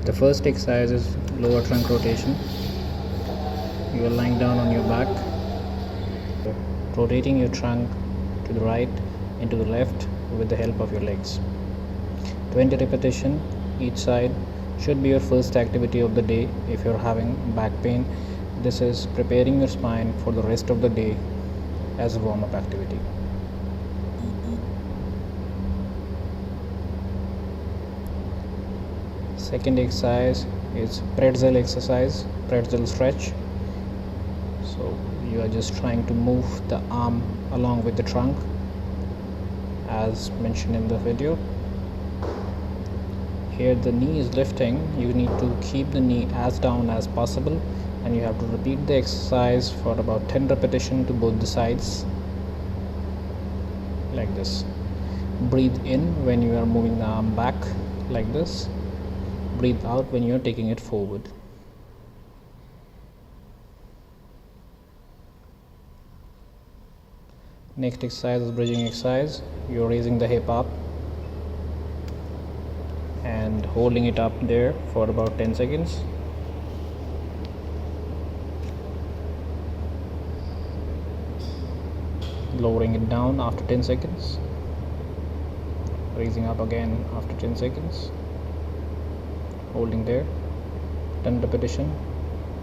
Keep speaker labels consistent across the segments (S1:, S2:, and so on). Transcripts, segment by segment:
S1: The first exercise is lower trunk rotation. You are lying down on your back, rotating your trunk to the right and to the left with the help of your legs. 20 repetitions each side should be your first activity of the day. If you're having back pain, this is preparing your spine for the rest of the day as a warm-up activity. Second exercise is pretzel exercise, pretzel stretch. So you are just trying to move the arm along with the trunk as mentioned in the video. Here the knee is lifting. You need to keep the knee as down as possible, and you have to repeat the exercise for about 10 repetitions to both the sides, like this. Breathe in when you are moving the arm back, like this. Breathe out when you are taking it forward. Next exercise is bridging exercise. You are raising the hip up and holding it up there for about 10 seconds. Lowering it down after 10 seconds. Raising up again after 10 seconds. Holding there. 10 repetition.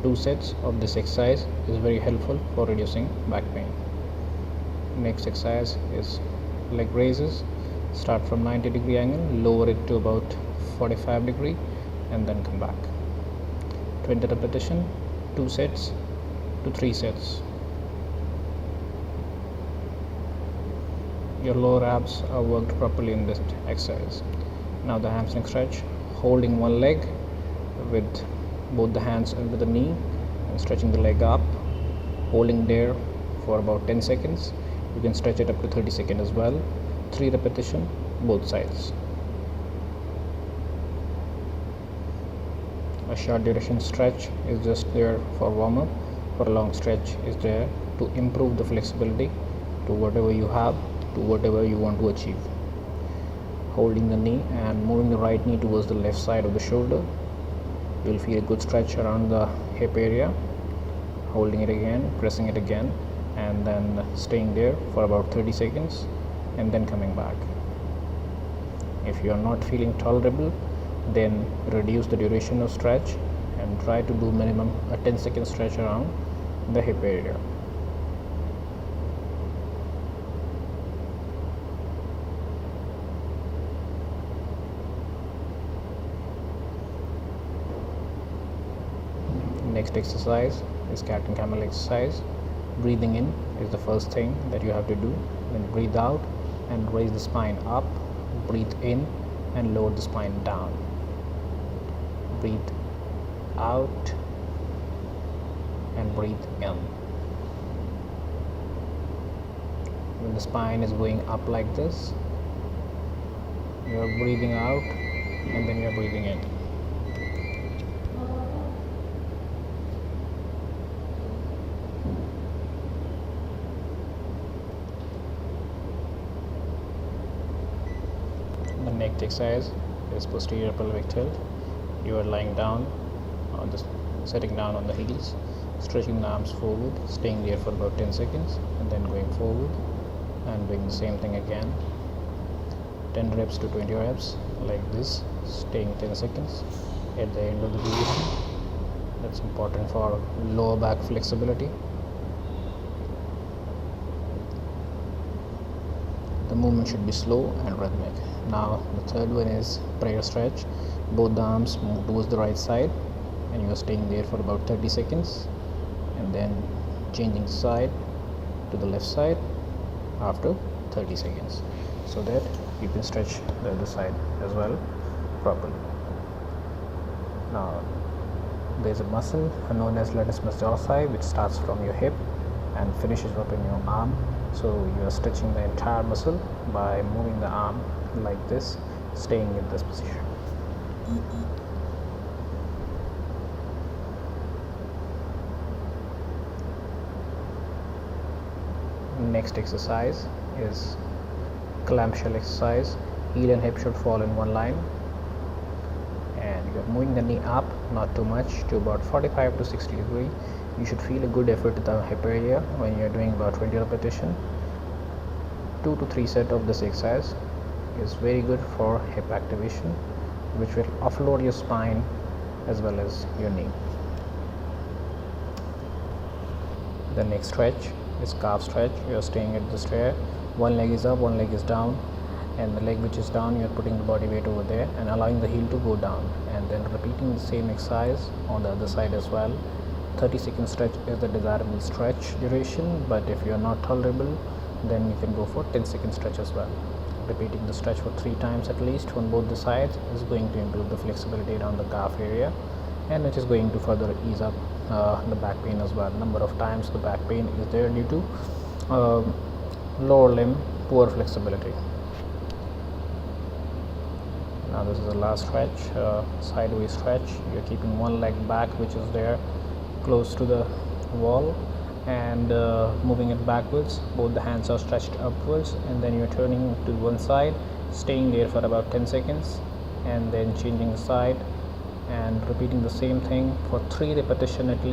S1: 2 sets of this exercise is very helpful for reducing back pain. Next exercise is leg raises. Start from 90-degree angle, lower it to about 45 degree, and then come back. 20 repetition, 2 sets to 3 sets. Your lower abs are worked properly in this exercise. Now the hamstring stretch, holding one leg with both the hands under the knee and stretching the leg up, holding there for about 10 seconds. You can stretch it up to 30 seconds as well. 3 repetitions both sides. A short duration stretch is just there for warm up. For a long stretch is there to improve the flexibility to whatever you have, to whatever you want to achieve. Holding the knee and moving the right knee towards the left side of the shoulder. You'll feel a good stretch around the hip area. Holding it again, pressing it again, and then staying there for about 30 seconds and then coming back. If you are not feeling tolerable, then reduce the duration of stretch and try to do minimum a 10-second stretch around the hip area. Next exercise is cat and camel exercise. Breathing in is the first thing that you have to do. Then breathe out and raise the spine up. Breathe in and lower the spine down. Breathe out and breathe in. When the spine is going up like this, you are breathing out and then you are breathing in. The next exercise is posterior pelvic tilt. You are lying down on the sitting down on the heels, stretching the arms forward, staying there for about 10 seconds, and then going forward and doing the same thing again. 10 reps to 20 reps like this, staying 10 seconds at the end of the position. That's important for lower back flexibility. The movement should be slow and rhythmic. Now the third one is prayer stretch. Both the arms move towards the right side and you are staying there for about 30 seconds and then changing side to the left side after 30 seconds so that you can stretch the other side as well properly. Now there is a muscle known as latissimus dorsi which starts from your hip and finishes up in your arm. So you are stretching the entire muscle by moving the arm like this, staying in this position. Next exercise is clamshell exercise. Heel and hip should fall in one line and you are moving the knee up, not too much, to about 45 to 60 degree. You should feel a good effort at the hip area when you're doing about 20 repetition. 2 to 3 sets of this exercise is very good for hip activation, which will offload your spine as well as your knee. The next stretch is calf stretch. You are staying at the stair. One leg is up, one leg is down, and the leg which is down, you are putting the body weight over there and allowing the heel to go down, and then repeating the same exercise on the other side as well. 30-second stretch is the desirable stretch duration, but if you are not tolerable, then you can go for 10-second stretch as well. Repeating the stretch for 3 times at least on both the sides is going to improve the flexibility around the calf area, and it is going to further ease up the back pain as well. Number of times the back pain is there due to lower limb poor flexibility. Now this is the last stretch, sideways stretch. You're keeping one leg back, which is there close to the wall, and moving it backwards. Both the hands are stretched upwards, and then you're turning to one side, staying there for about 10 seconds, and then changing the side and repeating the same thing for 3 repetitions at least.